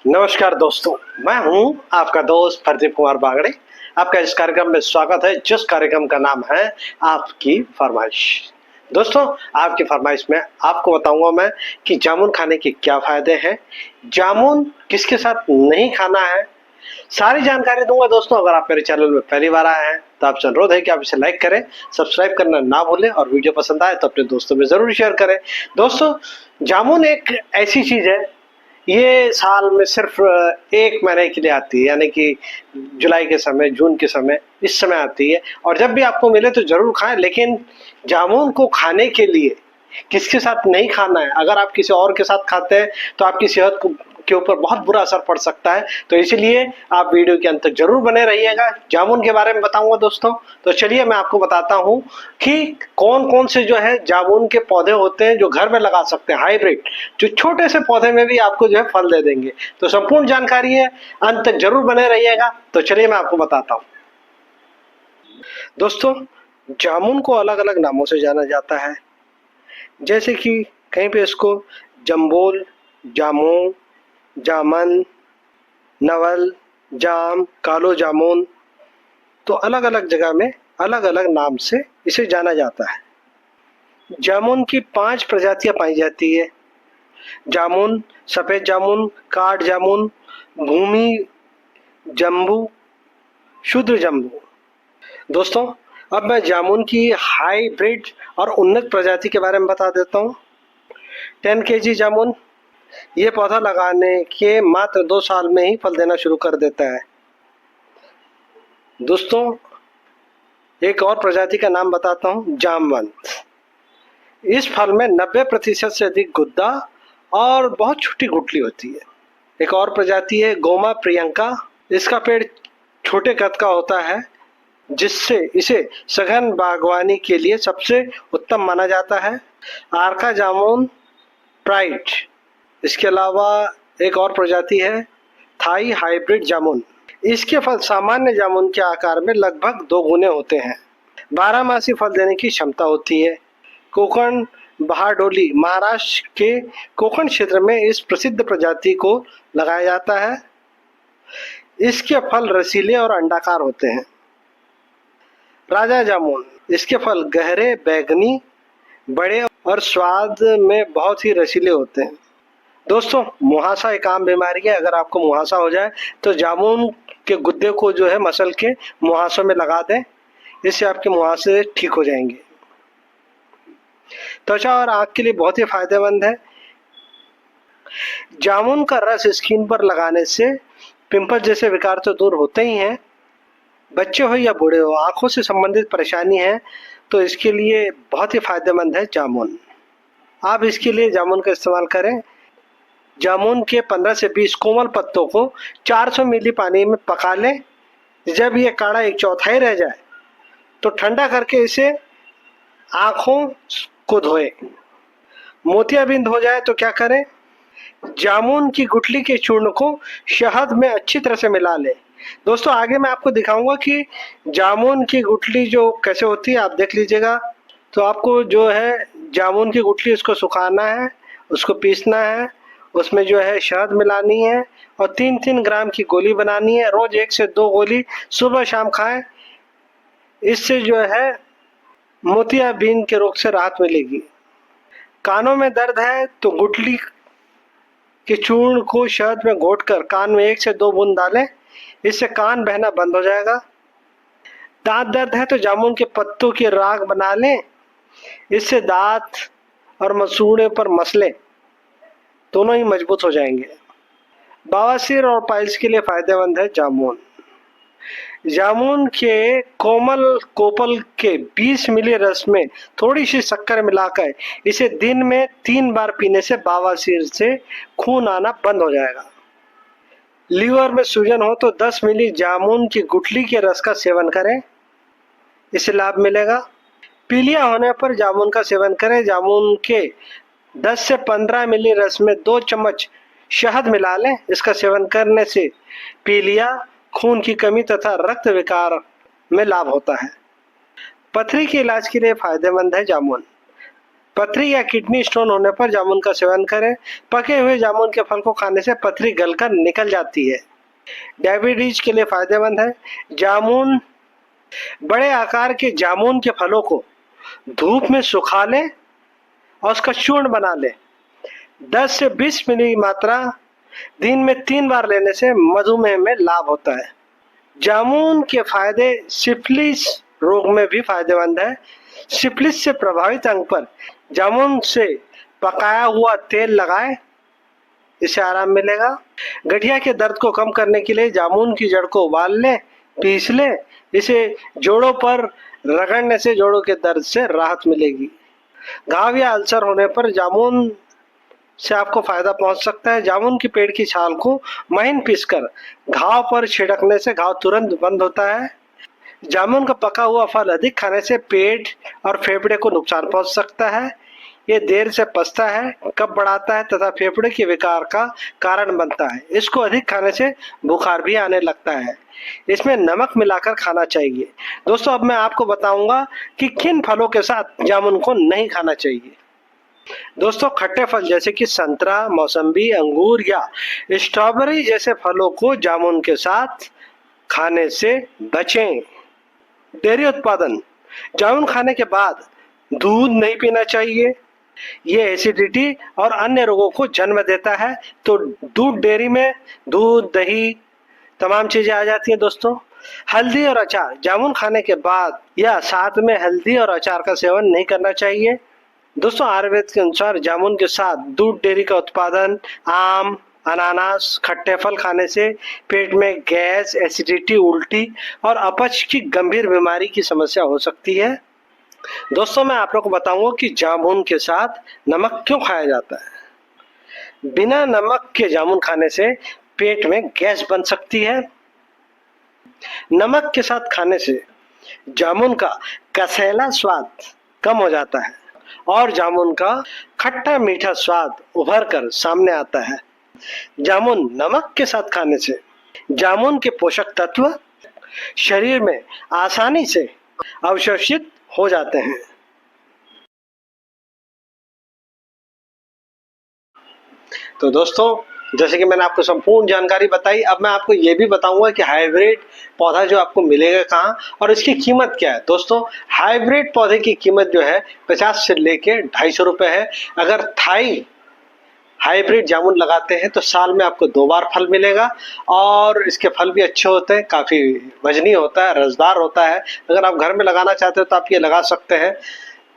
नमस्कार दोस्तों, मैं हूं आपका दोस्त प्रदीप कुमार बागड़े। आपका इस कार्यक्रम में स्वागत है, जिस कार्यक्रम का नाम है आपकी फरमाइश। दोस्तों, आपकी फरमाइश में आपको बताऊंगा मैं कि जामुन खाने के क्या फायदे हैं, जामुन किसके साथ नहीं खाना है, सारी जानकारी दूंगा। दोस्तों, अगर आप मेरे चैनल में पहली बार आए हैं तो आपसे अनुरोध है कि आप इसे लाइक करें, सब्सक्राइब करना ना भूलें और वीडियो पसंद आए तो अपने दोस्तों में जरूर शेयर करें। दोस्तों, जामुन एक ऐसी चीज है, ये साल में सिर्फ 1 महीने के लिए आती है, यानी कि जुलाई के समय, जून के समय, इस समय आती है और जब भी आपको मिले तो ज़रूर खाएँ। लेकिन जामुन को खाने के लिए किसके साथ नहीं खाना है, अगर आप किसी और के साथ खाते हैं तो आपकी सेहत के ऊपर बहुत बुरा असर पड़ सकता है। तो इसलिए आप वीडियो के अंत तक जरूर बने रहिएगा। जामुन के बारे में बताऊंगा दोस्तों। तो चलिए मैं आपको बताता हूं कि कौन कौन से जो है जामुन के पौधे होते हैं जो घर में लगा सकते हैं, हाइब्रिड, जो छोटे से पौधे में भी आपको जो है फल दे देंगे। तो संपूर्ण जानकारी है, अंत तक जरूर बने रहिएगा। तो चलिए मैं आपको बताता हूँ। दोस्तों, जामुन को अलग अलग नामों से जाना जाता है, जैसे कि कहीं पे इसको जम्बोल, जामुन, जामन, नवल, जाम, कालो जामुन, तो अलग अलग जगह में अलग अलग नाम से इसे जाना जाता है। जामुन की 5 प्रजातियां पाई जाती है। जामुन, सफेद जामुन, काठ जामुन, भूमि जम्बू, शुद्र जम्बू। दोस्तों, अब मैं जामुन की हाइब्रिड और उन्नत प्रजाति के बारे में बता देता हूँ। 10 केजी जामुन, ये पौधा लगाने के मात्र 2 साल में ही फल देना शुरू कर देता है। दोस्तों, एक और प्रजाति का नाम बताता हूँ, जामवंत। इस फल में 90% से अधिक गुद्दा और बहुत छोटी गुठली होती है। एक और प्रजाति है गोमा प्रियंका। इसका पेड़ छोटे कद का होता है, जिससे इसे सघन बागवानी के लिए सबसे उत्तम माना जाता है। आरका जामुन प्राइड। इसके अलावा एक और प्रजाति है थाई हाइब्रिड जामुन। इसके फल सामान्य जामुन के आकार में लगभग 2 गुने होते हैं। 12 मासी फल देने की क्षमता होती है। कोकण बहाडोली, महाराष्ट्र के कोकण क्षेत्र में इस प्रसिद्ध प्रजाति को लगाया जाता है। इसके फल रसीले और अंडाकार होते हैं। राजा जामुन, इसके फल गहरे बैंगनी, बड़े और स्वाद में बहुत ही रसीले होते हैं। दोस्तों, मुहासा एक आम बीमारी है। अगर आपको मुहासा हो जाए तो जामुन के गुद्दे को जो है मसल के मुहासों में लगा दें, इससे आपके मुहासे ठीक हो जाएंगे। त्वचा और आंख के लिए बहुत ही फायदेमंद है। जामुन का रस स्किन पर लगाने से पिंपल जैसे विकार तो दूर होते ही हैं। बच्चे हो या बूढ़े हो, आंखों से संबंधित परेशानी है तो इसके लिए बहुत ही फायदेमंद है जामुन। आप इसके लिए जामुन का इस्तेमाल करें। जामुन के 15 से 20 कोमल पत्तों को 400 मिली पानी में पका लें। जब ये काढ़ा 1/4 रह जाए तो ठंडा करके इसे आंखों को धोएं। मोतियाबिंद हो जाए तो क्या करें? जामुन की गुठली के चूर्ण को शहद में अच्छी तरह से मिला लें। दोस्तों, आगे मैं आपको दिखाऊंगा कि जामुन की गुठली जो कैसे होती है, आप देख लीजिएगा। तो आपको जो है जामुन की गुठली, उसको सुखाना है, उसको पीसना है, उसमें जो है शहद मिलानी है और 3-3 ग्राम की गोली बनानी है। रोज 1 से 2 गोली सुबह शाम खाएं। इससे जो है मोतियाबिंद के रोग से राहत मिलेगी। कानों में दर्द है तो गुठली के चूर्ण को शहद में घोटकर कान में 1 से 2 बूंद डालें, इससे कान बहना बंद हो जाएगा। दांत दर्द है तो जामुन के पत्तों की राख बना लें, इससे दांत और मसूड़े पर मसले दोनों ही मजबूत हो जाएंगे। बवासीर और पाइल्स के लिए फायदेमंद है जामुन। जामुन के कोमल कोपल के 20 मिली रस में थोड़ी सी शक्कर मिलाकर इसे दिन में 3 बार पीने से बवासीर से खून आना बंद हो जाएगा। लीवर में सूजन हो तो 10 मिली जामुन की गुठली के रस का सेवन करें, इससे लाभ मिलेगा। पीलिया होने पर जामुन का सेवन करें। जामुन के 10 से 15 मिली रस में 2 चम्मच शहद मिला लें, इसका सेवन करने से पीलिया, खून की कमी तथा रक्त विकार में लाभ होता है। पथरी के इलाज के लिए फायदेमंद है जामुन। पथरी या किडनी स्टोन होने पर जामुन का सेवन करें। पके हुए जामुन के फल को खाने से पथरी गलकर निकल जाती है। डायबिटीज के लिए फायदेमंद है। जामुन बड़े आकार के जामुन के फलों को धूप में सुखा ले और उसका चूर्ण बना ले। 10 से 20 मिली मात्रा दिन में 3 बार लेने से मधुमेह में लाभ होता है। जामुन के फायदे सिफिलिस रोग में भी फायदेमंद है। सिफिलिस से प्रभावित अंग पर जामुन से पकाया हुआ तेल लगाएं, इससे आराम मिलेगा। गठिया के दर्द को कम करने के लिए जामुन की जड़ को उबाल लें, पीस लें। इसे जोड़ों पर रगड़ने से जोड़ों के दर्द से राहत मिलेगी। घाव या अल्सर होने पर जामुन से आपको फायदा पहुंच सकता है। जामुन की पेड़ की छाल को महीन पीसकर घाव पर छिड़कने से घाव तुरंत बंद होता है। जामुन का पका हुआ फल अधिक खाने से पेट और फेफड़े को नुकसान पहुंच सकता है। ये देर से पचता है, कफ बढ़ाता है तथा फेफड़े के विकार का कारण बनता है। इसको अधिक खाने से बुखार भी आने लगता है। इसमें नमक मिलाकर खाना चाहिए। दोस्तों, अब मैं आपको बताऊंगा कि किन फलों के साथ जामुन को नहीं खाना चाहिए। दोस्तों, खट्टे फल जैसे कि संतरा, मौसम्बी, अंगूर या स्ट्रॉबेरी जैसे फलों को जामुन के साथ खाने से बचें। डेयरी उत्पादन, जामुन खाने के बाद दूध नहीं पीना चाहिए। ये एसिडिटी और अन्य रोगों को जन्म देता है। तो दूध, डेयरी में दूध, दही, तमाम चीजें आ जाती हैं। दोस्तों, हल्दी और अचार, जामुन खाने के बाद या साथ में हल्दी और अचार का सेवन नहीं करना चाहिए। दोस्तों, आयुर्वेद के अनुसार जामुन के साथ दूध, डेयरी का उत्पादन, आम, अनानास, खट्टे फल खाने से पेट में गैस, एसिडिटी, उल्टी और अपच की गंभीर बीमारी की समस्या हो सकती है। दोस्तों, मैं आप लोगों को बताऊंगा कि जामुन के साथ नमक क्यों खाया जाता है। बिना नमक के जामुन खाने से पेट में गैस बन सकती है। नमक के साथ खाने से जामुन का कसैला स्वाद कम हो जाता है और जामुन का खट्टा मीठा स्वाद उभर कर सामने आता है। जामुन नमक के साथ खाने से जामुन के पोषक तत्व शरीर में आसानी से अवशोषित हो जाते हैं। तो दोस्तों, जैसे कि मैंने आपको संपूर्ण जानकारी बताई, अब मैं आपको ये भी बताऊंगा कि हाइब्रिड पौधा जो आपको मिलेगा कहाँ और इसकी कीमत क्या है। दोस्तों, हाइब्रिड पौधे की कीमत जो है 50 से लेके 250 रुपए है। अगर थाई हाइब्रिड जामुन लगाते हैं तो साल में आपको 2 बार फल मिलेगा और इसके फल भी अच्छे होते हैं, काफी वजनी होता है, रसदार होता है। अगर आप घर में लगाना चाहते हो तो आप ये लगा सकते हैं।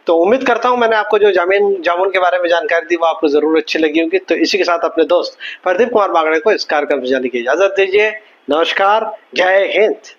तो उम्मीद करता हूं मैंने आपको जो जामुन के बारे में जानकारी दी वो आपको जरूर अच्छी लगी होगी। तो इसी के साथ अपने दोस्त प्रदीप कुमार बागड़े को इस कार्यक्रम से जाने की इजाजत दीजिए। नमस्कार, जय हिंद।